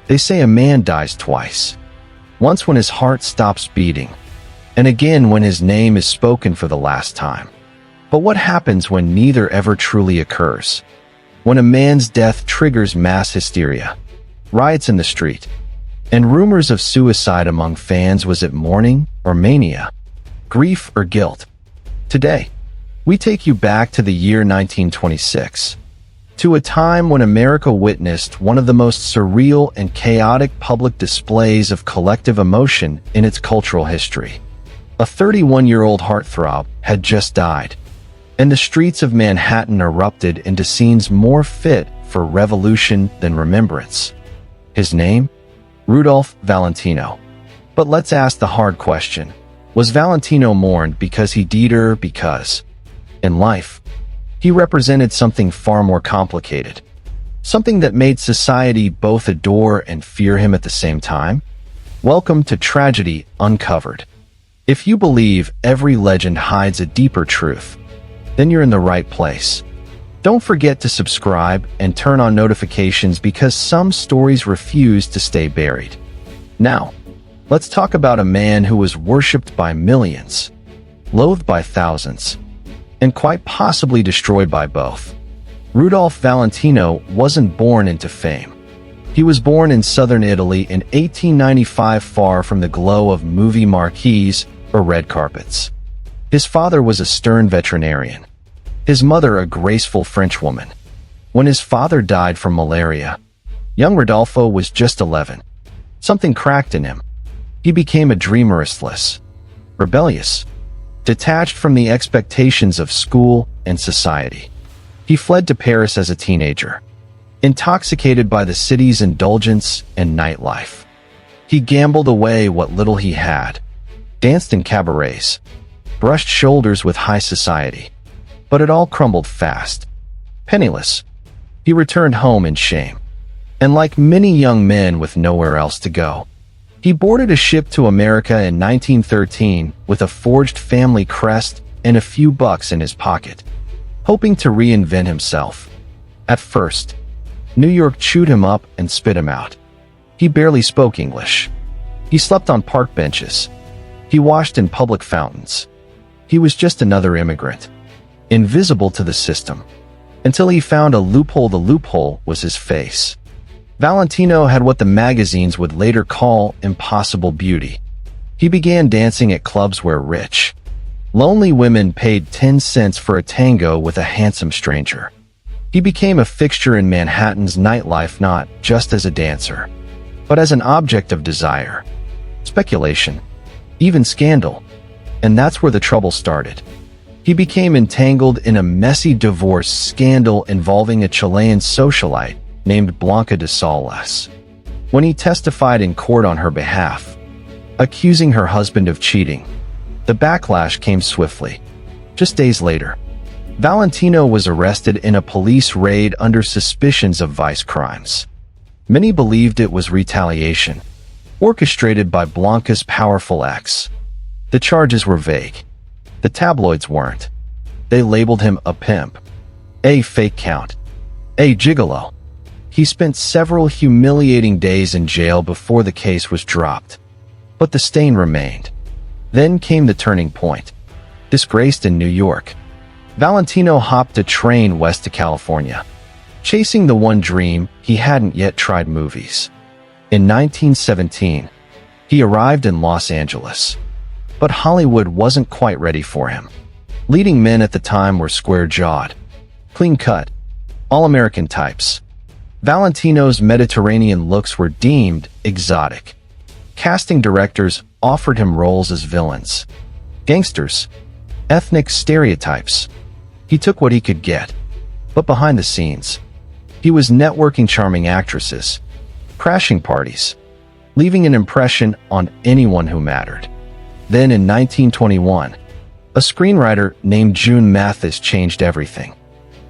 They say a man dies twice. Once when his heart stops beating, and again when his name is spoken for the last time. But what happens when neither ever truly occurs? When a man's death triggers mass hysteria, riots in the street, and rumors of suicide among fans. Was it mourning or mania? Grief or guilt? Today, we take you back to the year 1926, to a time when America witnessed one of the most surreal and chaotic public displays of collective emotion in its cultural history. A 31-year-old heartthrob had just died, and the streets of Manhattan erupted into scenes more fit for revolution than remembrance. His name? Rudolph Valentino. But let's ask the hard question. Was Valentino mourned because he died or because, in life, he represented something far more complicated? Something that made society both adore and fear him at the same time? Welcome to Tragedy Uncovered. If you believe every legend hides a deeper truth, then you're in the right place. Don't forget to subscribe and turn on notifications because some stories refuse to stay buried. Now, let's talk about a man who was worshipped by millions, loathed by thousands, and quite possibly destroyed by both. Rudolph Valentino wasn't born into fame. He was born in southern Italy in 1895, far from the glow of movie marquees or red carpets. His father was a stern veterinarian, his mother a graceful Frenchwoman. When his father died from malaria, young Rodolfo was just 11. Something cracked in him. He became a dreamer, restless, rebellious, detached from the expectations of school and society. He fled to Paris as a teenager, intoxicated by the city's indulgence and nightlife. He gambled away what little he had, danced in cabarets, brushed shoulders with high society. But it all crumbled fast. Penniless, he returned home in shame. And like many young men with nowhere else to go, he boarded a ship to America in 1913 with a forged family crest and a few bucks in his pocket, hoping to reinvent himself. At first, New York chewed him up and spit him out. He barely spoke English. He slept on park benches. He washed in public fountains. He was just another immigrant, invisible to the system, until he found a loophole. The loophole was his face. Valentino had what the magazines would later call impossible beauty. He began dancing at clubs where rich, lonely women paid 10 cents for a tango with a handsome stranger. He became a fixture in Manhattan's nightlife, not just as a dancer, but as an object of desire, speculation, even scandal. And that's where the trouble started. He became entangled in a messy divorce scandal involving a Chilean socialite named Blanca de Salas. When he testified in court on her behalf, accusing her husband of cheating, the backlash came swiftly. Just days later, Valentino was arrested in a police raid under suspicions of vice crimes. Many believed it was retaliation, orchestrated by Blanca's powerful ex. The charges were vague. The tabloids weren't. They labeled him a pimp, a fake count, a gigolo. He spent several humiliating days in jail before the case was dropped. But the stain remained. Then came the turning point. Disgraced in New York, Valentino hopped a train west to California, chasing the one dream he hadn't yet tried: movies. In 1917, he arrived in Los Angeles. But Hollywood wasn't quite ready for him. Leading men at the time were square-jawed, clean-cut, all-American types. Valentino's Mediterranean looks were deemed exotic. Casting directors offered him roles as villains, gangsters, ethnic stereotypes. He took what he could get. But behind the scenes, he was networking charming actresses, crashing parties, leaving an impression on anyone who mattered. Then in 1921, a screenwriter named June Mathis changed everything.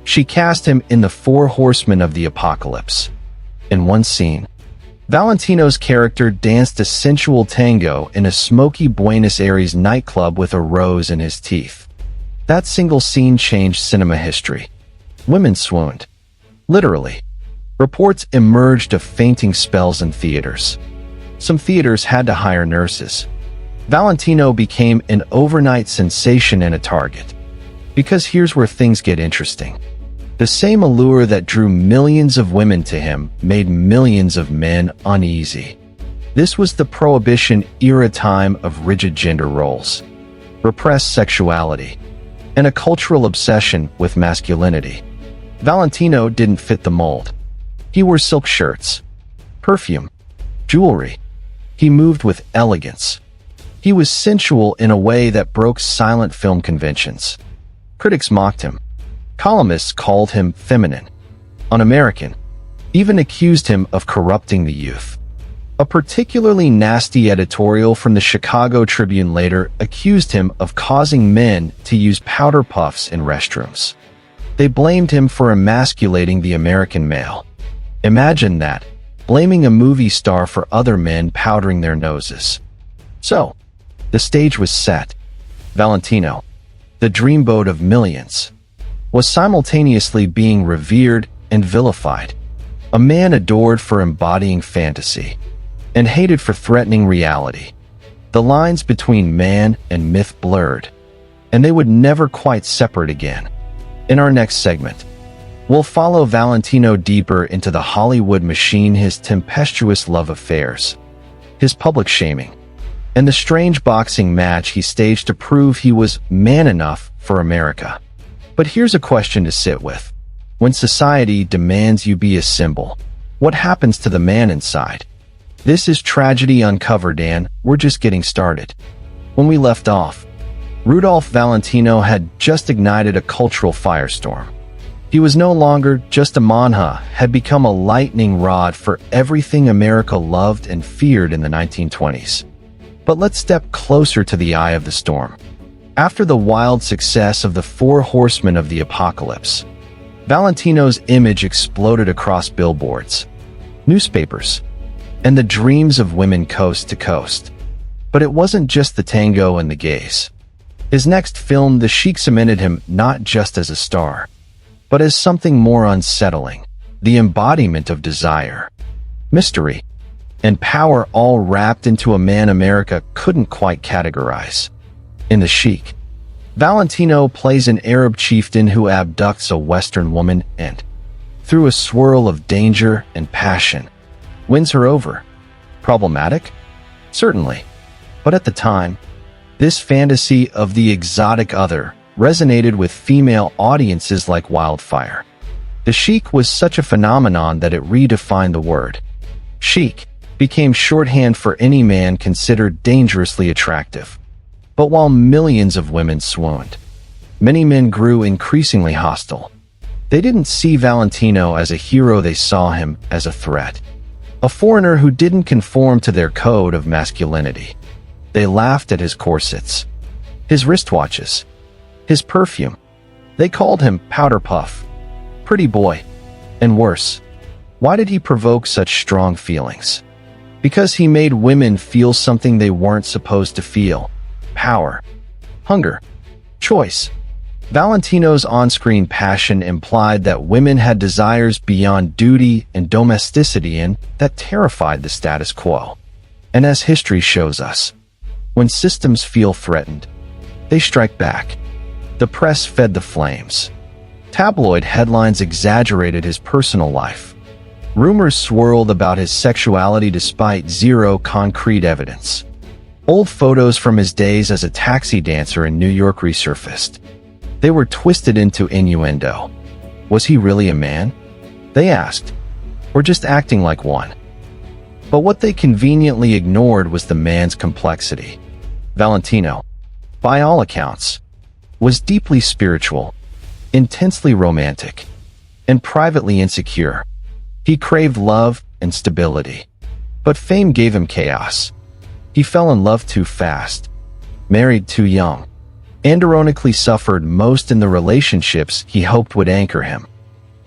She cast him in The Four Horsemen of the Apocalypse. In one scene, Valentino's character danced a sensual tango in a smoky Buenos Aires nightclub with a rose in his teeth. That single scene changed cinema history. Women swooned. Literally. Reports emerged of fainting spells in theaters. Some theaters had to hire nurses. Valentino became an overnight sensation and a target. Because here's where things get interesting. The same allure that drew millions of women to him made millions of men uneasy. This was the Prohibition-era time of rigid gender roles, repressed sexuality, and a cultural obsession with masculinity. Valentino didn't fit the mold. He wore silk shirts, perfume, jewelry. He moved with elegance. He was sensual in a way that broke silent film conventions. Critics mocked him. Columnists called him feminine, un-American, even accused him of corrupting the youth. A particularly nasty editorial from the Chicago Tribune later accused him of causing men to use powder puffs in restrooms. They blamed him for emasculating the American male. Imagine that, blaming a movie star for other men powdering their noses. So, the stage was set. Valentino, the dreamboat of millions, was simultaneously being revered and vilified. A man adored for embodying fantasy, and hated for threatening reality. The lines between man and myth blurred, and they would never quite separate again. In our next segment, we'll follow Valentino deeper into the Hollywood machine, his tempestuous love affairs, his public shaming, and the strange boxing match he staged to prove he was man enough for America. But here's a question to sit with. When society demands you be a symbol, what happens to the man inside? This is Tragedy Uncovered, and we're just getting started. When we left off, Rudolph Valentino had just ignited a cultural firestorm. He was no longer just a manhood, had become a lightning rod for everything America loved and feared in the 1920s. But let's step closer to the eye of the storm. After the wild success of the Four Horsemen of the Apocalypse, Valentino's image exploded across billboards, newspapers, and the dreams of women coast to coast. But it wasn't just the tango and the gaze. His next film, The Sheik, cemented him not just as a star, but as something more unsettling, the embodiment of desire, mystery, and power, all wrapped into a man America couldn't quite categorize. In The Sheik, Valentino plays an Arab chieftain who abducts a Western woman and, through a swirl of danger and passion, wins her over. Problematic? Certainly. But at the time, this fantasy of the exotic other resonated with female audiences like wildfire. The Sheik was such a phenomenon that it redefined the word. Sheik became shorthand for any man considered dangerously attractive. But while millions of women swooned, many men grew increasingly hostile. They didn't see Valentino as a hero, they saw him as a threat. A foreigner who didn't conform to their code of masculinity. They laughed at his corsets, his wristwatches, his perfume. They called him powder puff, pretty boy, and worse. Why did he provoke such strong feelings? Because he made women feel something they weren't supposed to feel. Power, hunger, choice. Valentino's on-screen passion implied that women had desires beyond duty and domesticity, and that terrified the status quo. And as history shows us, when systems feel threatened, they strike back. The press fed the flames. Tabloid headlines exaggerated his personal life. Rumors swirled about his sexuality despite zero concrete evidence. Old photos from his days as a taxi dancer in New York resurfaced. They were twisted into innuendo. Was he really a man? They asked. Or just acting like one? But what they conveniently ignored was the man's complexity. Valentino, by all accounts, was deeply spiritual, intensely romantic, and privately insecure. He craved love and stability. But fame gave him chaos. He fell in love too fast, married too young, and ironically suffered most in the relationships he hoped would anchor him.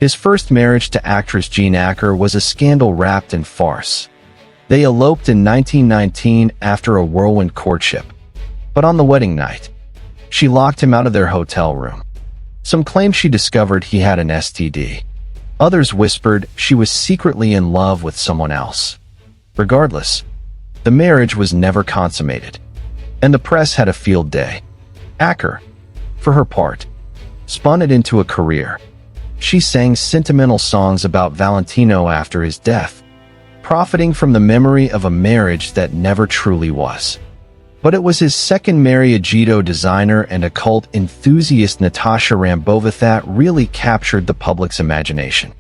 His first marriage to actress Jean Acker was a scandal wrapped in farce. They eloped in 1919 after a whirlwind courtship. But on the wedding night, she locked him out of their hotel room. Some claimed she discovered he had an STD. Others whispered she was secretly in love with someone else. Regardless, the marriage was never consummated, and the press had a field day. Acker, for her part, spun it into a career. She sang sentimental songs about Valentino after his death, profiting from the memory of a marriage that never truly was. But it was his second Mariagito designer and occult enthusiast Natasha Rambova that really captured the public's imagination.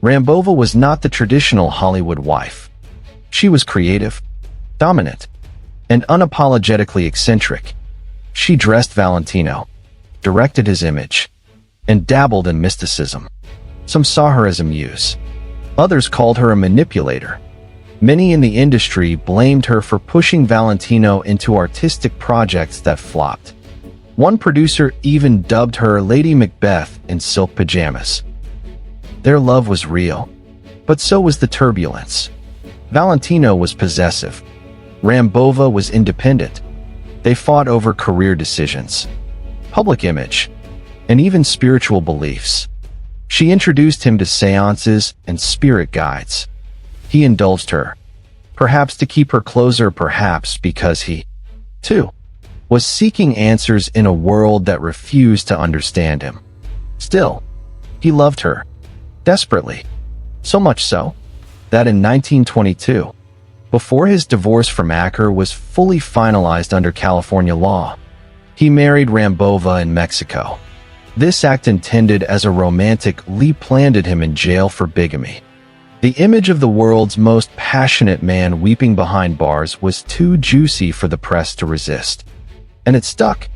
Rambova was not the traditional Hollywood wife. She was creative, dominant, and unapologetically eccentric. She dressed Valentino, directed his image, and dabbled in mysticism. Some saw her as a muse. Others called her a manipulator. Many in the industry blamed her for pushing Valentino into artistic projects that flopped. One producer even dubbed her Lady Macbeth in silk pajamas. Their love was real, but so was the turbulence. Valentino was possessive. Rambova was independent. They fought over career decisions, public image, and even spiritual beliefs. She introduced him to seances and spirit guides. He indulged her, perhaps to keep her closer, perhaps because he, too, was seeking answers in a world that refused to understand him. Still, he loved her, desperately. So much so, that in 1922, before his divorce from Acker was fully finalized under California law, he married Rambova in Mexico. This act, intended as a romantic leap, landed him in jail for bigamy. The image of the world's most passionate man weeping behind bars was too juicy for the press to resist. And it stuck.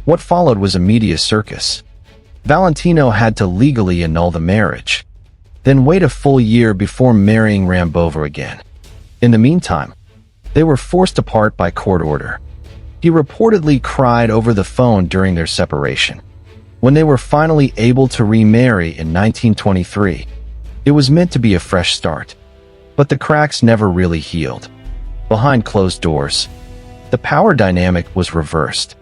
What followed was a media circus. Valentino had to legally annul the marriage, then wait a full year before marrying Rambova again. In the meantime, they were forced apart by court order. He reportedly cried over the phone during their separation. When they were finally able to remarry in 1923, it was meant to be a fresh start. But the cracks never really healed. Behind closed doors, the power dynamic was reversed.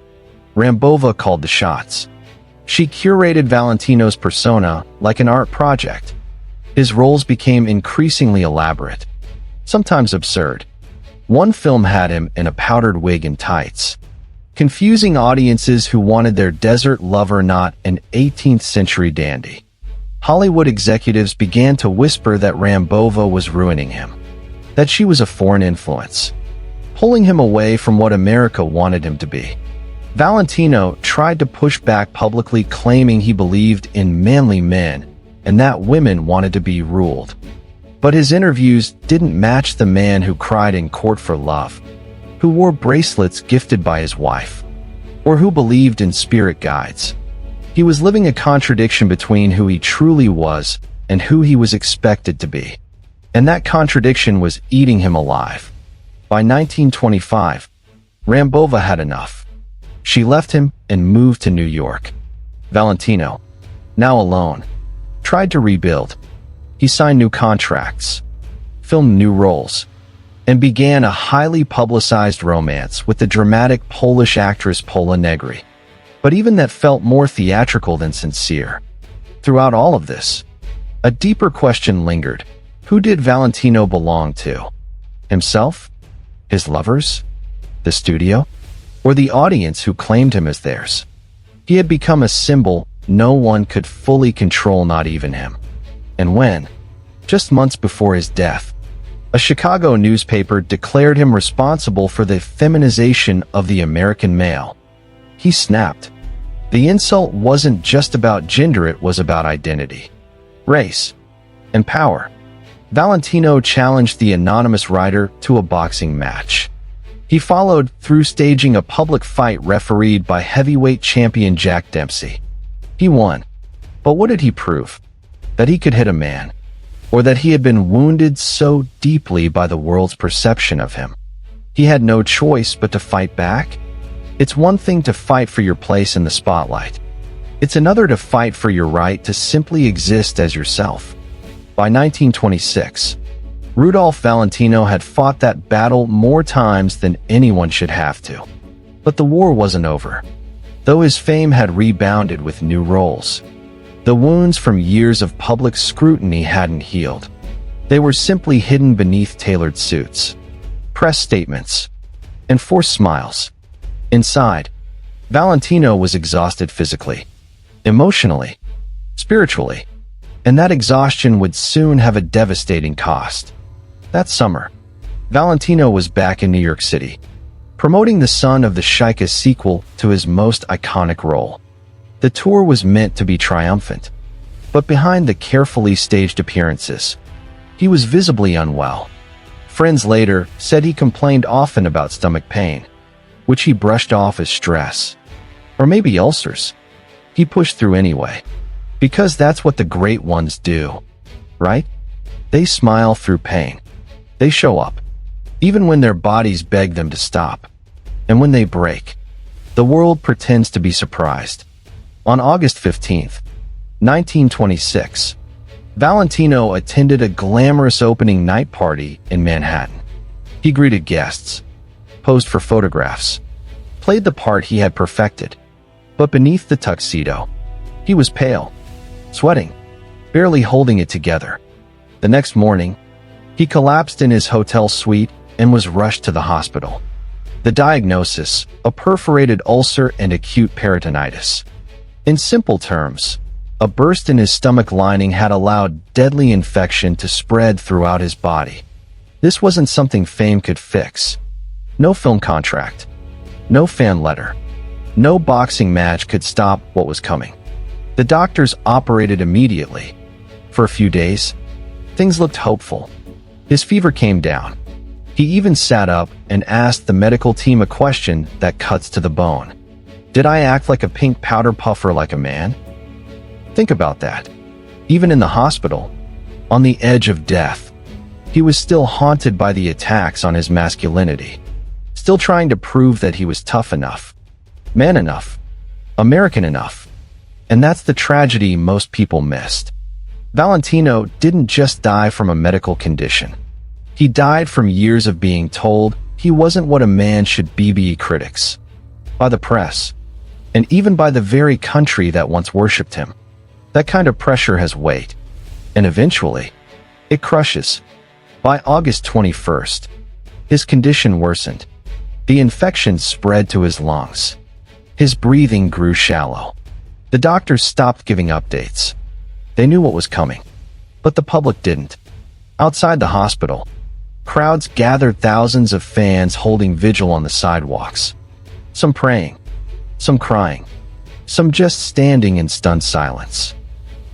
Rambova called the shots. She curated Valentino's persona like an art project. His roles became increasingly elaborate, sometimes absurd. One film had him in a powdered wig and tights, confusing audiences who wanted their desert lover, not an 18th century dandy. Hollywood executives began to whisper that Rambova was ruining him, that she was a foreign influence, pulling him away from what America wanted him to be. Valentino tried to push back publicly, claiming he believed in manly men and that women wanted to be ruled. But his interviews didn't match the man who cried in court for love, who wore bracelets gifted by his wife, or who believed in spirit guides. He was living a contradiction between who he truly was and who he was expected to be. And that contradiction was eating him alive. By 1925, Rambova had enough. She left him and moved to New York. Valentino, now alone, tried to rebuild. He signed new contracts, filmed new roles, and began a highly publicized romance with the dramatic Polish actress Pola Negri. But even that felt more theatrical than sincere. Throughout all of this, a deeper question lingered. Who did Valentino belong to? Himself? His lovers? The studio? Or the audience who claimed him as theirs? He had become a symbol no one could fully control, not even him. And when, just months before his death, a Chicago newspaper declared him responsible for the feminization of the American male, he snapped. The insult wasn't just about gender, it was about identity, race, and power. Valentino challenged the anonymous writer to a boxing match. He followed through, staging a public fight refereed by heavyweight champion Jack Dempsey. He won. But what did he prove? That he could hit a man, or that he had been wounded so deeply by the world's perception of him he had no choice but to fight back? It's one thing to fight for your place in the spotlight. It's another to fight for your right to simply exist as yourself. By 1926, Rudolph Valentino had fought that battle more times than anyone should have to. But the war wasn't over, though his fame had rebounded with new roles. The wounds from years of public scrutiny hadn't healed. They were simply hidden beneath tailored suits, press statements, and forced smiles. Inside, Valentino was exhausted physically, emotionally, spiritually, and that exhaustion would soon have a devastating cost. That summer, Valentino was back in New York City, promoting The Son of the Sheikah sequel to his most iconic role. The tour was meant to be triumphant, but behind the carefully staged appearances, he was visibly unwell. Friends later said he complained often about stomach pain, which he brushed off as stress. Or maybe ulcers. He pushed through anyway. Because that's what the great ones do, right? They smile through pain. They show up, even when their bodies beg them to stop. And when they break, the world pretends to be surprised. On August 15th, 1926, Valentino attended a glamorous opening night party in Manhattan. He greeted guests, posed for photographs, played the part he had perfected. But beneath the tuxedo, he was pale, sweating, barely holding it together. The next morning, he collapsed in his hotel suite and was rushed to the hospital. The diagnosis, a perforated ulcer and acute peritonitis. In simple terms, a burst in his stomach lining had allowed deadly infection to spread throughout his body. This wasn't something fame could fix. No film contract, no fan letter, no boxing match could stop what was coming. The doctors operated immediately. For a few days, things looked hopeful. His fever came down. He even sat up and asked the medical team a question that cuts to the bone. Did I act like a pink powder puffer like a man? Think about that. Even in the hospital, on the edge of death, he was still haunted by the attacks on his masculinity, still trying to prove that he was tough enough, man enough, American enough. And that's the tragedy most people missed. Valentino didn't just die from a medical condition. He died from years of being told he wasn't what a man should be critics, by the press, and even by the very country that once worshipped him. That kind of pressure has weight, and eventually, it crushes. By August 21st, his condition worsened. The infection spread to his lungs. His breathing grew shallow. The doctors stopped giving updates. They knew what was coming, but the public didn't. Outside the hospital, crowds gathered, thousands of fans holding vigil on the sidewalks. Some praying, some crying, some just standing in stunned silence.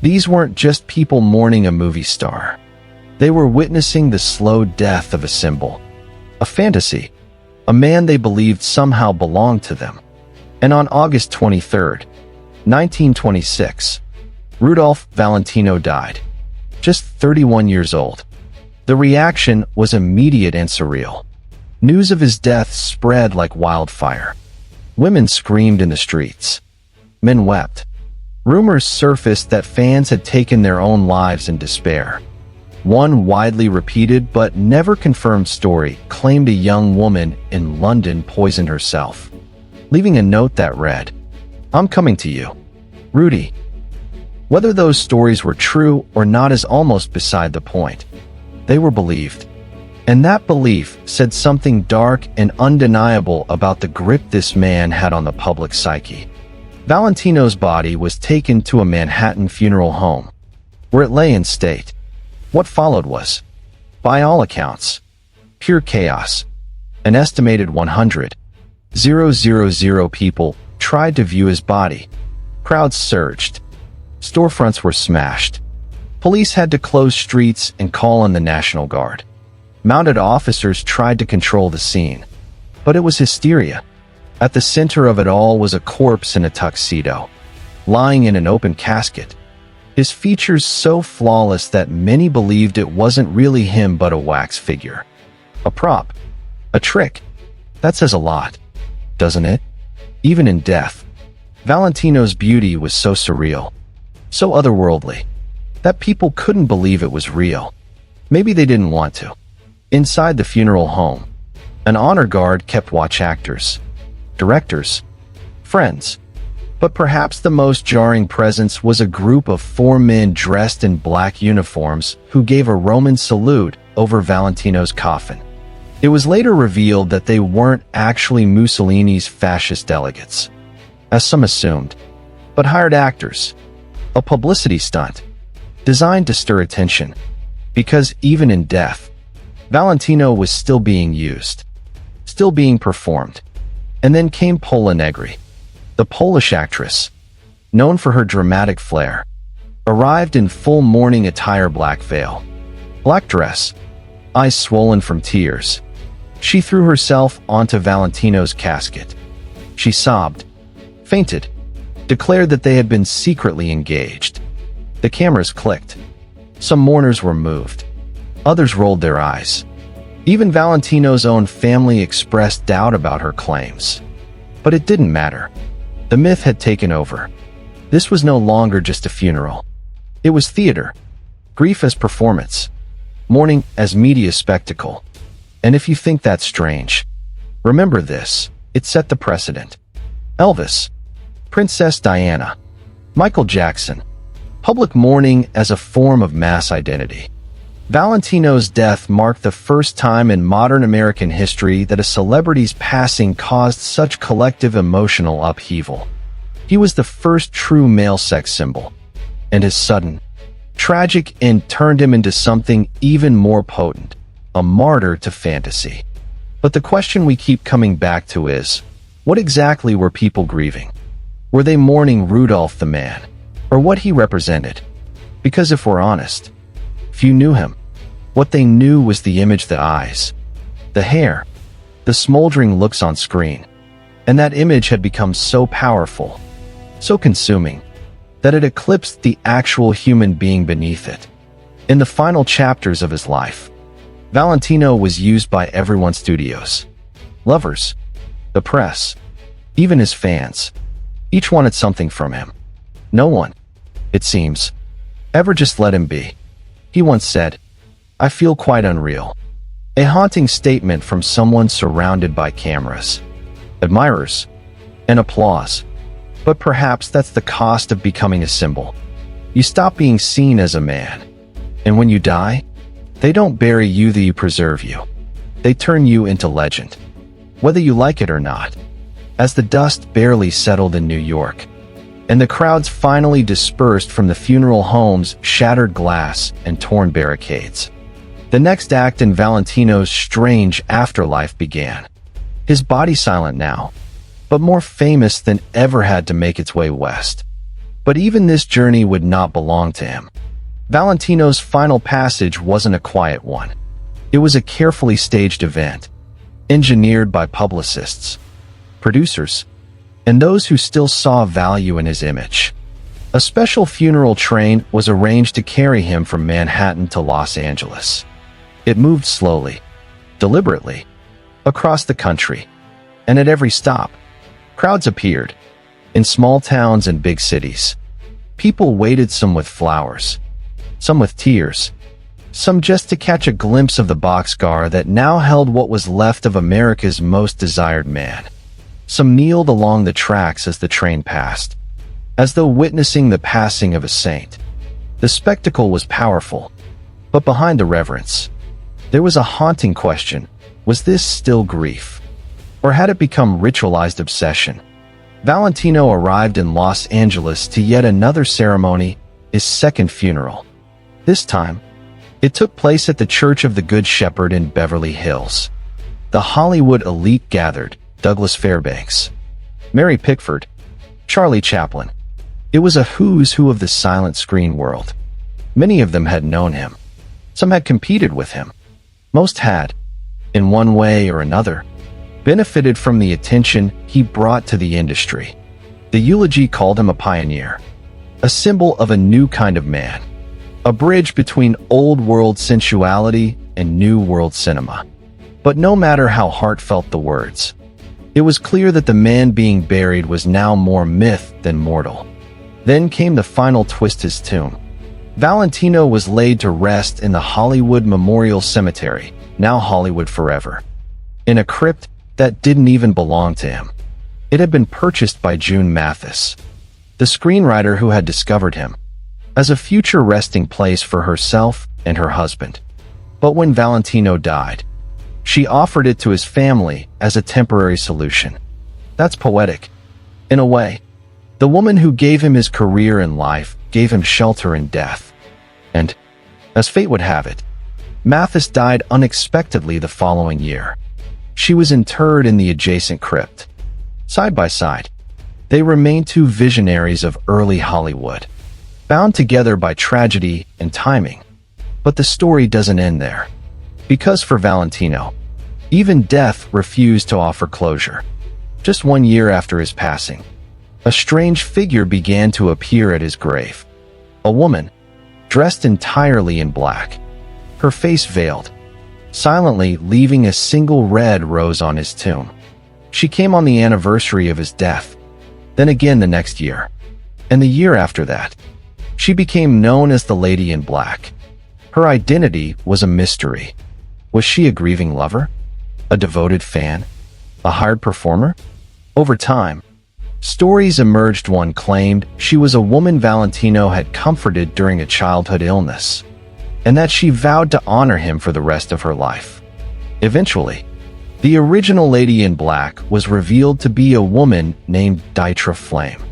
These weren't just people mourning a movie star. They were witnessing the slow death of a symbol, a fantasy, a man they believed somehow belonged to them. And on August 23rd, 1926, Rudolph Valentino died, just 31 years old. The reaction was immediate and surreal. News of his death spread like wildfire. Women screamed in the streets. Men wept. Rumors surfaced that fans had taken their own lives in despair. One widely repeated but never confirmed story claimed a young woman in London poisoned herself, leaving a note that read, "I'm coming to you, Rudy." Whether those stories were true or not is almost beside the point. They were believed. And that belief said something dark and undeniable about the grip this man had on the public psyche. Valentino's body was taken to a Manhattan funeral home, where it lay in state. What followed was, by all accounts, pure chaos. An estimated 100,000 people tried to view his body. Crowds surged. Storefronts were smashed. Police had to close streets and call on the National Guard. Mounted officers tried to control the scene. But it was hysteria. At the center of it all was a corpse in a tuxedo, lying in an open casket. His features so flawless that many believed it wasn't really him but a wax figure. A prop. A trick. That says a lot, doesn't it? Even in death, Valentino's beauty was so surreal, so otherworldly, that people couldn't believe it was real. Maybe they didn't want to. Inside the funeral home, an honor guard kept watch. Actors, directors, friends. But perhaps the most jarring presence was a group of 4 men dressed in black uniforms who gave a Roman salute over Valentino's coffin. It was later revealed that they weren't actually Mussolini's fascist delegates, as some assumed, but hired actors, a publicity stunt, designed to stir attention, because even in death, Valentino was still being used, still being performed. And then came Pola Negri, the Polish actress, known for her dramatic flair, arrived in full mourning attire, black veil, black dress, eyes swollen from tears. She threw herself onto Valentino's casket. She sobbed, fainted, declared that they had been secretly engaged. The cameras clicked. Some mourners were moved. Others rolled their eyes. Even Valentino's own family expressed doubt about her claims. But it didn't matter. The myth had taken over. This was no longer just a funeral. It was theater, grief as performance, mourning as media spectacle. And if you think that's strange, remember this: it set the precedent. Elvis, Princess Diana, Michael Jackson, public mourning as a form of mass identity. Valentino's death marked the first time in modern American history that a celebrity's passing caused such collective emotional upheaval. He was the first true male sex symbol, and his sudden, tragic end turned him into something even more potent: a martyr to fantasy. But the question we keep coming back to is, what exactly were people grieving? Were they mourning Rudolph the man, or what he represented? Because if we're honest, few knew him. What they knew was the image, the eyes, the hair, the smoldering looks on screen. And that image had become so powerful, so consuming, that it eclipsed the actual human being beneath it. In the final chapters of his life, Valentino was used by everyone's studios, lovers, the press, even his fans. Each wanted something from him. No one, it seems, ever just let him be. He once said, "I feel quite unreal." A haunting statement from someone surrounded by cameras, admirers, and applause. But perhaps that's the cost of becoming a symbol. You stop being seen as a man. And when you die, they don't bury you, they preserve you. They turn you into legend, whether you like it or not. As the dust barely settled in New York, and the crowds finally dispersed from the funeral homes, shattered glass, and torn barricades, the next act in Valentino's strange afterlife began. His body silent now, but more famous than ever, had to make its way west. But even this journey would not belong to him. Valentino's final passage wasn't a quiet one. It was a carefully staged event, engineered by publicists, producers, and those who still saw value in his image. A special funeral train was arranged to carry him from Manhattan to Los Angeles. It moved slowly, deliberately, across the country, and at every stop, crowds appeared. In small towns and big cities, people waited, some with flowers, some with tears, some just to catch a glimpse of the boxcar that now held what was left of America's most desired man. Some kneeled along the tracks as the train passed, as though witnessing the passing of a saint. The spectacle was powerful, but behind the reverence, there was a haunting question: was this still grief, or had it become ritualized obsession? Valentino arrived in Los Angeles to yet another ceremony, his second funeral. This time, it took place at the Church of the Good Shepherd in Beverly Hills. The Hollywood elite gathered: Douglas Fairbanks, Mary Pickford, Charlie Chaplin. It was a who's who of the silent screen world. Many of them had known him. Some had competed with him. Most had, in one way or another, benefited from the attention he brought to the industry. The eulogy called him a pioneer, a symbol of a new kind of man, a bridge between old-world sensuality and new-world cinema. But no matter how heartfelt the words, it was clear that the man being buried was now more myth than mortal. Then came the final twist: his tomb. Valentino was laid to rest in the Hollywood Memorial Cemetery, now Hollywood Forever, in a crypt that didn't even belong to him. It had been purchased by June Mathis, the screenwriter who had discovered him, as a future resting place for herself and her husband. But when Valentino died, she offered it to his family as a temporary solution. That's poetic. In a way, the woman who gave him his career in life gave him shelter in death. And, as fate would have it, Mathis died unexpectedly the following year. She was interred in the adjacent crypt. Side by side, they remain two visionaries of early Hollywood, bound together by tragedy and timing. But the story doesn't end there. Because for Valentino, even death refused to offer closure. Just 1 year after his passing, a strange figure began to appear at his grave. A woman, dressed entirely in black, her face veiled, silently leaving a single red rose on his tomb. She came on the anniversary of his death, then again the next year, and the year after that. She became known as the Lady in Black. Her identity was a mystery. Was she a grieving lover? A devoted fan? A hired performer? Over time, stories emerged. One claimed she was a woman Valentino had comforted during a childhood illness, and that she vowed to honor him for the rest of her life. Eventually, the original Lady in Black was revealed to be a woman named Dietra Flame.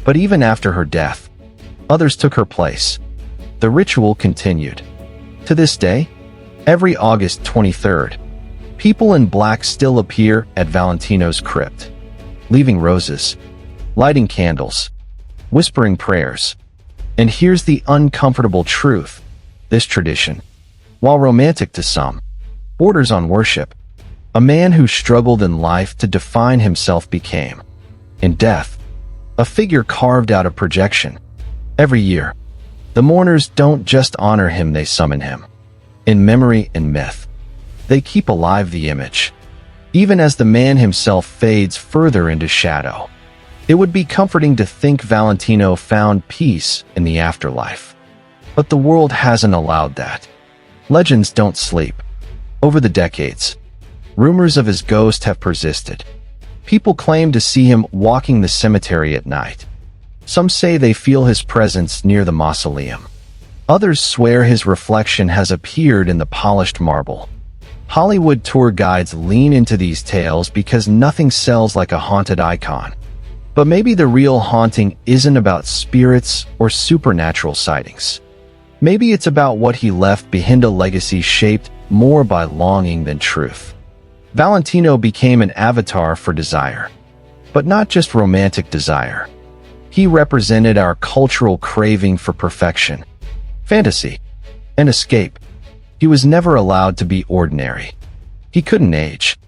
But even after her death, others took her place. The ritual continued. To this day, every August 23rd, people in black still appear at Valentino's crypt, leaving roses, lighting candles, whispering prayers. And here's the uncomfortable truth. This tradition, while romantic to some, borders on worship. A man who struggled in life to define himself became, in death, a figure carved out of projection. Every year, the mourners don't just honor him, they summon him. In memory and myth, they keep alive the image, even as the man himself fades further into shadow. It would be comforting to think Valentino found peace in the afterlife. But the world hasn't allowed that. Legends don't sleep. Over the decades, rumors of his ghost have persisted. People claim to see him walking the cemetery at night. Some say they feel his presence near the mausoleum. Others swear his reflection has appeared in the polished marble. Hollywood tour guides lean into these tales because nothing sells like a haunted icon. But maybe the real haunting isn't about spirits or supernatural sightings. Maybe it's about what he left behind, a legacy shaped more by longing than truth. Valentino became an avatar for desire, but not just romantic desire. He represented our cultural craving for perfection, fantasy, and escape. He was never allowed to be ordinary. He couldn't age.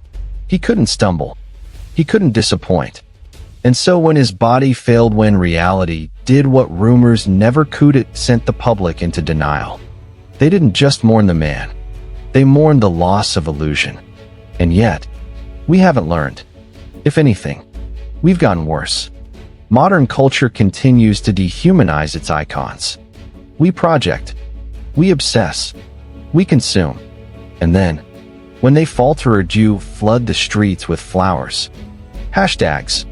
He couldn't stumble. He couldn't disappoint. And so when his body failed, when reality did what rumors never could, it sent the public into denial. They didn't just mourn the man. They mourned the loss of illusion. And yet, we haven't learned. If anything, we've gotten worse. Modern culture continues to dehumanize its icons. We project, we obsess, we consume, and then, when they falter or do, flood the streets with flowers, hashtags,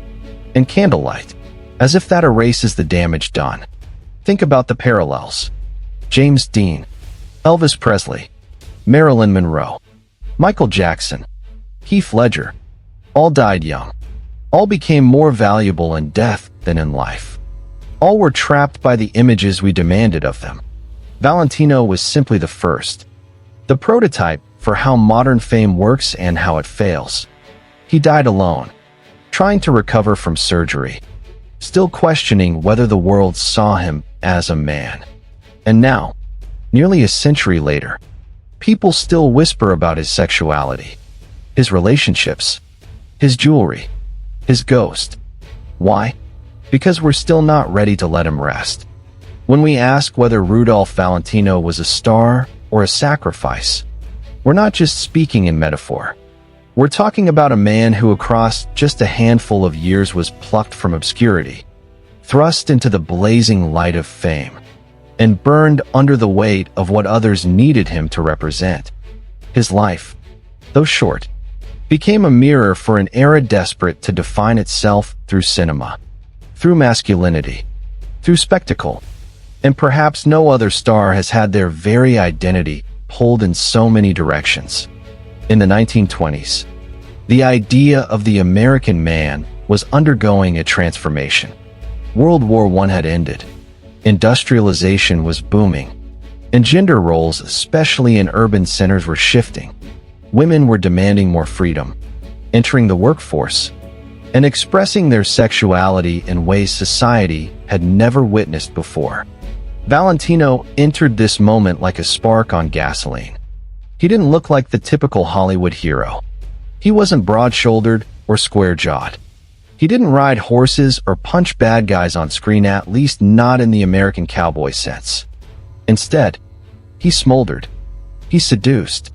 and candlelight, as if that erases the damage done. Think about the parallels. James Dean, Elvis Presley, Marilyn Monroe, Michael Jackson, Heath Ledger, all died young. All became more valuable in death than in life. All were trapped by the images we demanded of them. Valentino was simply the first, the prototype for how modern fame works and how it fails. He died alone, trying to recover from surgery, still questioning whether the world saw him as a man. And now, nearly a century later, people still whisper about his sexuality, his relationships, his jewelry, his ghost. Why? Because we're still not ready to let him rest. When we ask whether Rudolph Valentino was a star or a sacrifice, we're not just speaking in metaphor. We're talking about a man who across just a handful of years was plucked from obscurity, thrust into the blazing light of fame, and burned under the weight of what others needed him to represent. His life, though short, became a mirror for an era desperate to define itself through cinema, through masculinity, through spectacle. And perhaps no other star has had their very identity pulled in so many directions. In the 1920s, the idea of the American man was undergoing a transformation. World War I had ended. Industrialization was booming. And gender roles, especially in urban centers, were shifting. Women were demanding more freedom, entering the workforce, and expressing their sexuality in ways society had never witnessed before. Valentino entered this moment like a spark on gasoline. He didn't look like the typical Hollywood hero. He wasn't broad-shouldered or square-jawed. He didn't ride horses or punch bad guys on screen, at least not in the American cowboy sense. Instead, he smoldered. He seduced.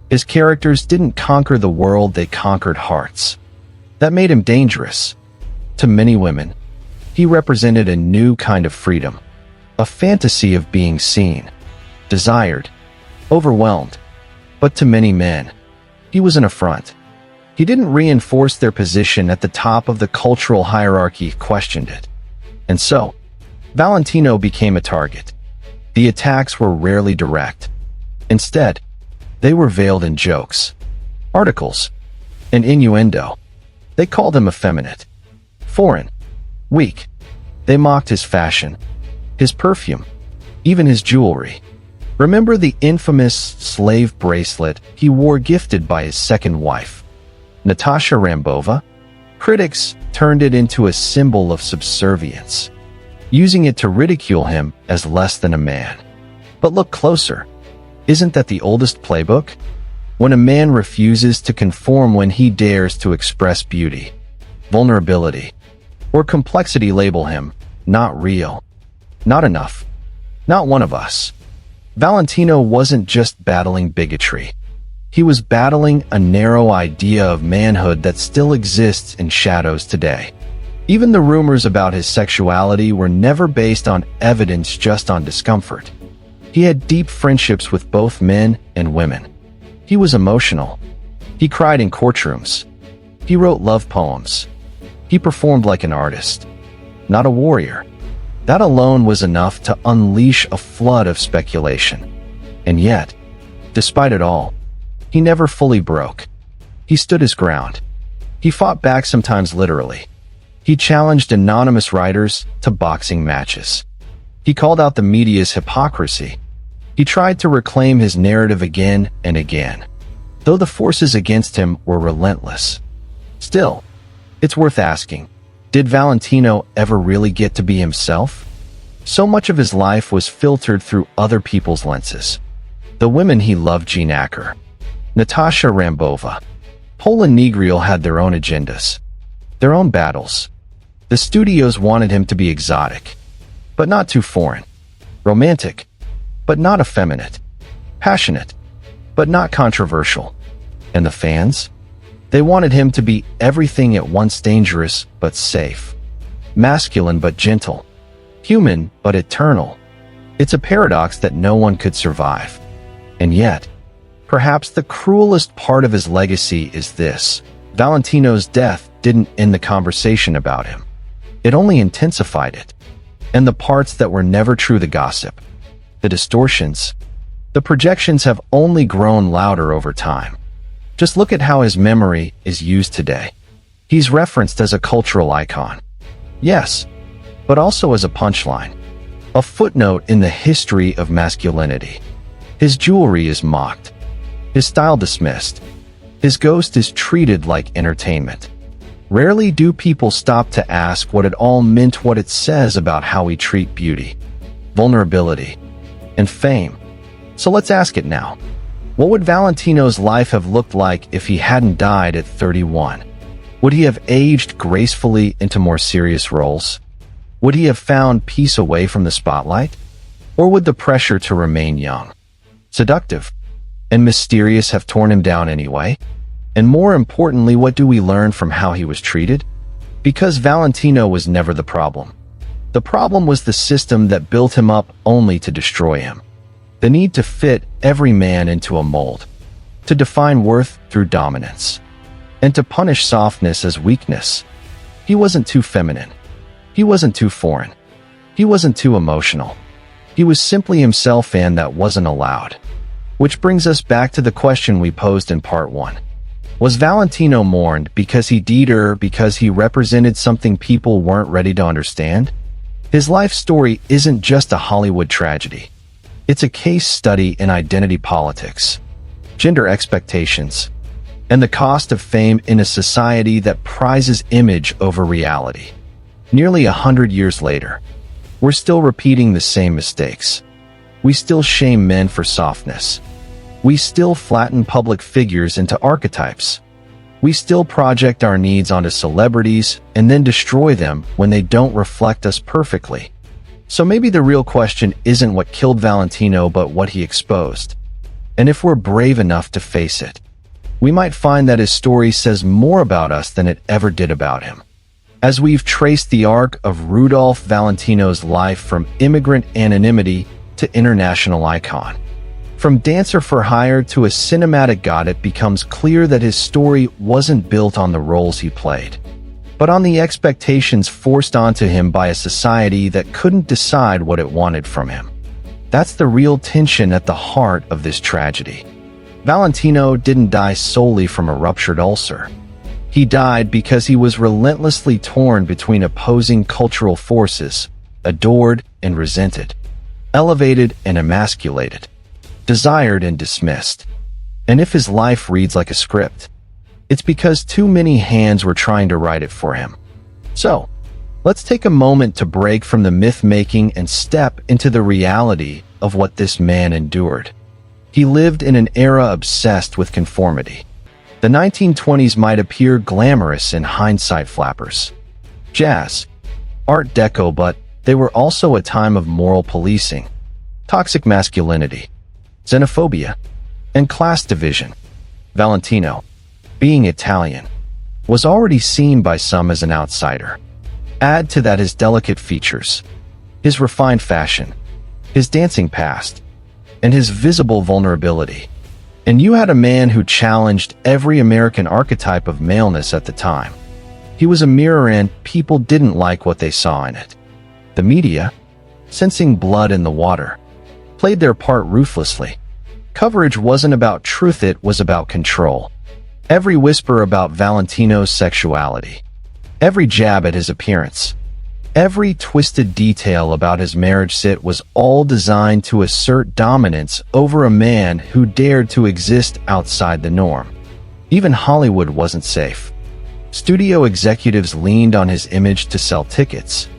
His characters didn't conquer the world, they conquered hearts. That made him dangerous. To many women, he represented a new kind of freedom, a fantasy of being seen, desired, overwhelmed. But to many men, he was an affront. He didn't reinforce their position at the top of the cultural hierarchy, questioned it. And so, Valentino became a target. The attacks were rarely direct. Instead, they were veiled in jokes, articles, and innuendo. They called him effeminate, foreign, weak. They mocked his fashion, his perfume, even his jewelry. Remember the infamous slave bracelet he wore, gifted by his second wife, Natasha Rambova? Critics turned it into a symbol of subservience, using it to ridicule him as less than a man. But look closer. Isn't that the oldest playbook? When a man refuses to conform, when he dares to express beauty, vulnerability, or complexity, label him not real, not enough, not one of us. Valentino wasn't just battling bigotry. He was battling a narrow idea of manhood that still exists in shadows today. Even the rumors about his sexuality were never based on evidence, just on discomfort. He had deep friendships with both men and women. He was emotional. He cried in courtrooms. He wrote love poems. He performed like an artist, not a warrior. That alone was enough to unleash a flood of speculation. And yet, despite it all, he never fully broke. He stood his ground. He fought back, sometimes literally. He challenged anonymous writers to boxing matches. He called out the media's hypocrisy. He tried to reclaim his narrative again and again, though the forces against him were relentless. Still, it's worth asking, did Valentino ever really get to be himself? So much of his life was filtered through other people's lenses. The women he loved, Jean Acker, Natasha Rambova, Poland Negriel, had their own agendas, their own battles. The studios wanted him to be exotic, but not too foreign, romantic, but not effeminate, passionate, but not controversial. And the fans? They wanted him to be everything at once: dangerous but safe, masculine but gentle, human but eternal. It's a paradox that no one could survive. And yet, perhaps the cruelest part of his legacy is this: Valentino's death didn't end the conversation about him. It only intensified it. And the parts that were never true, the gossip, the distortions, the projections, have only grown louder over time. Just look at how his memory is used today. He's referenced as a cultural icon. Yes, but also as a punchline, a footnote in the history of masculinity. His jewelry is mocked, his style dismissed, his ghost is treated like entertainment. Rarely do people stop to ask what it all meant, what it says about how we treat beauty, vulnerability, and fame. So let's ask it now. What would Valentino's life have looked like if he hadn't died at 31? Would he have aged gracefully into more serious roles? Would he have found peace away from the spotlight? Or would the pressure to remain young, seductive, and mysterious have torn him down anyway? And more importantly, what do we learn from how he was treated? Because Valentino was never the problem. The problem was the system that built him up only to destroy him. The need to fit every man into a mold, to define worth through dominance, and to punish softness as weakness. He wasn't too feminine. He wasn't too foreign. He wasn't too emotional. He was simply himself, and that wasn't allowed. Which brings us back to the question we posed in part 1. Was Valentino mourned because he died or because he represented something people weren't ready to understand? His life story isn't just a Hollywood tragedy. It's a case study in identity politics, gender expectations, and the cost of fame in a society that prizes image over reality. Nearly 100 years later, we're still repeating the same mistakes. We still shame men for softness. We still flatten public figures into archetypes. We still project our needs onto celebrities and then destroy them when they don't reflect us perfectly. So maybe the real question isn't what killed Valentino, but what he exposed. And if we're brave enough to face it, we might find that his story says more about us than it ever did about him. As we've traced the arc of Rudolph Valentino's life from immigrant anonymity to international icon, from dancer for hire to a cinematic god, it becomes clear that his story wasn't built on the roles he played, but on the expectations forced onto him by a society that couldn't decide what it wanted from him. That's the real tension at the heart of this tragedy. Valentino didn't die solely from a ruptured ulcer. He died because he was relentlessly torn between opposing cultural forces, adored and resented, elevated and emasculated, desired and dismissed. And if his life reads like a script, it's because too many hands were trying to write it for him. So, let's take a moment to break from the myth-making and step into the reality of what this man endured. He lived in an era obsessed with conformity. The 1920s might appear glamorous in hindsight, flappers, jazz, Art Deco, but they were also a time of moral policing, toxic masculinity, xenophobia, and class division. Valentino, being Italian, was already seen by some as an outsider. Add to that his delicate features, his refined fashion, his dancing past, and his visible vulnerability, and you had a man who challenged every American archetype of maleness at the time. He was a mirror, and people didn't like what they saw in it. The media, sensing blood in the water, played their part ruthlessly. Coverage wasn't about truth, it was about control. Every whisper about Valentino's sexuality, every jab at his appearance, every twisted detail about his marriage set was all designed to assert dominance over a man who dared to exist outside the norm. Even Hollywood wasn't safe. Studio executives leaned on his image to sell tickets,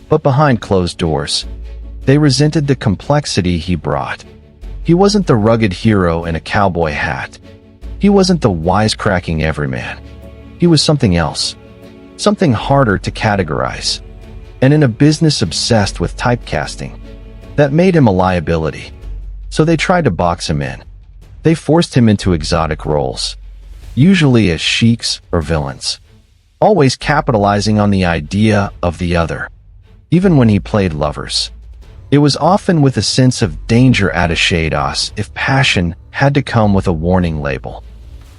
but behind closed doors, they resented the complexity he brought. He wasn't the rugged hero in a cowboy hat. He wasn't the wisecracking everyman. He was something else, something harder to categorize. And in a business obsessed with typecasting, that made him a liability. So they tried to box him in. They forced him into exotic roles, usually as sheiks or villains, always capitalizing on the idea of the other. Even when he played lovers, it was often with a sense of danger attaché d'os if passion had to come with a warning label.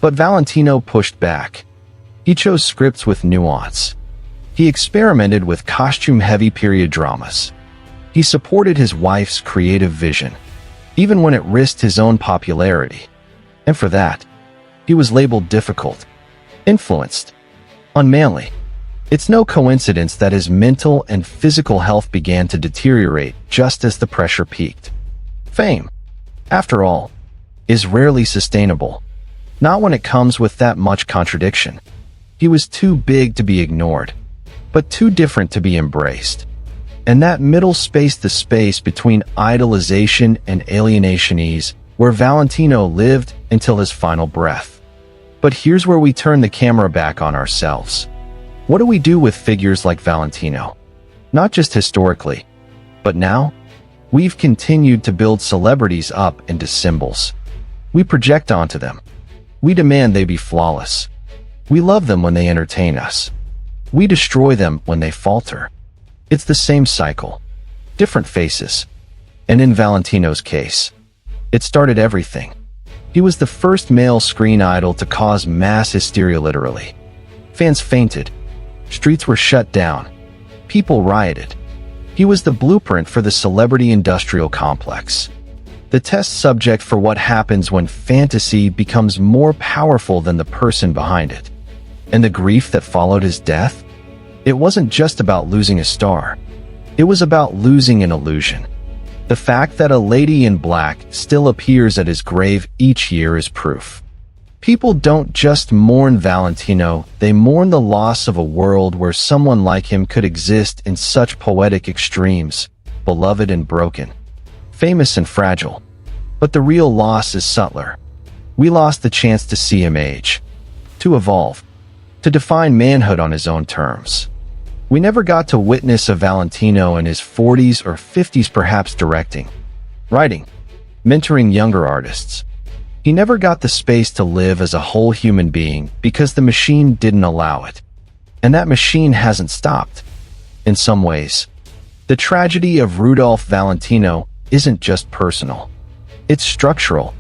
But Valentino pushed back. He chose scripts with nuance. He experimented with costume-heavy period dramas. He supported his wife's creative vision, even when it risked his own popularity. And for that, he was labeled difficult, influenced, unmanly. It's no coincidence that his mental and physical health began to deteriorate just as the pressure peaked. Fame, after all, is rarely sustainable, not when it comes with that much contradiction. He was too big to be ignored, but too different to be embraced. And that middle space, the space between idolization and alienation, is where Valentino lived until his final breath. But here's where we turn the camera back on ourselves. What do we do with figures like Valentino? Not just historically, but now? We've continued to build celebrities up into symbols. We project onto them. We demand they be flawless. We love them when they entertain us. We destroy them when they falter. It's the same cycle, different faces. And in Valentino's case, it started everything. He was the first male screen idol to cause mass hysteria, literally. Fans fainted. Streets were shut down. People rioted. He was the blueprint for the celebrity-industrial complex, the test subject for what happens when fantasy becomes more powerful than the person behind it. And the grief that followed his death? It wasn't just about losing a star. It was about losing an illusion. The fact that a lady in black still appears at his grave each year is proof. People don't just mourn Valentino, they mourn the loss of a world where someone like him could exist in such poetic extremes, beloved and broken, famous and fragile. But the real loss is subtler. We lost the chance to see him age, to evolve, to define manhood on his own terms. We never got to witness a Valentino in his 40s or 50s, perhaps directing, writing, mentoring younger artists. He never got the space to live as a whole human being because the machine didn't allow it. And that machine hasn't stopped. In some ways, the tragedy of Rudolph Valentino isn't just personal. It's structural.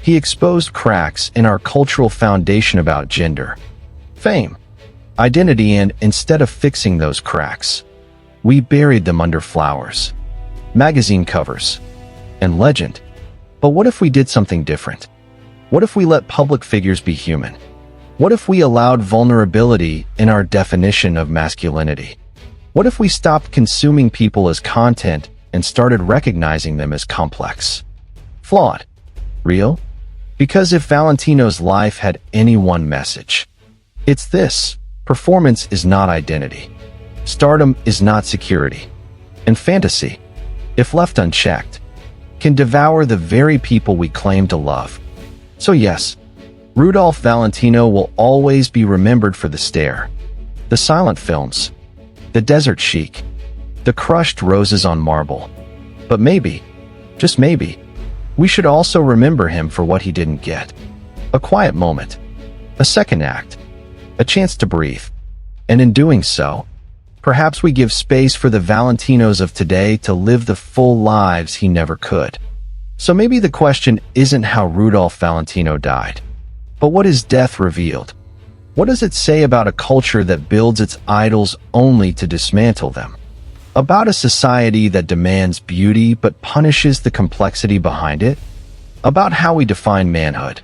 He exposed cracks in our cultural foundation about gender, fame, identity, and instead of fixing those cracks, we buried them under flowers, magazine covers, and legend. But what if we did something different? What if we let public figures be human? What if we allowed vulnerability in our definition of masculinity? What if we stopped consuming people as content and started recognizing them as complex, flawed, real? Because if Valentino's life had any one message, it's this: performance is not identity. Stardom is not security. And fantasy, if left unchecked, can devour the very people we claim to love. So yes, Rudolph Valentino will always be remembered for the stare, the silent films, the desert chic, the crushed roses on marble. But maybe, just maybe, we should also remember him for what he didn't get. A quiet moment, a second act, a chance to breathe. And in doing so, perhaps we give space for the Valentinos of today to live the full lives he never could. So maybe the question isn't how Rudolph Valentino died, but what his death revealed. What does it say about a culture that builds its idols only to dismantle them? About a society that demands beauty but punishes the complexity behind it? About how we define manhood,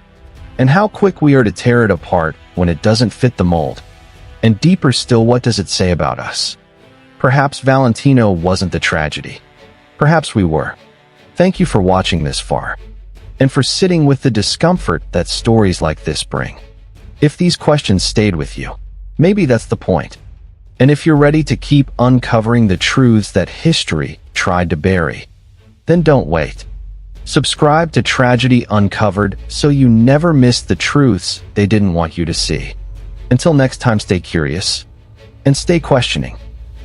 and how quick we are to tear it apart when it doesn't fit the mold? And deeper still, what does it say about us? Perhaps Valentino wasn't the tragedy. Perhaps we were. Thank you for watching this far, and for sitting with the discomfort that stories like this bring. If these questions stayed with you, maybe that's the point. And if you're ready to keep uncovering the truths that history tried to bury, then don't wait. Subscribe to Tragedy Uncovered so you never miss the truths they didn't want you to see. Until next time, stay curious and stay questioning.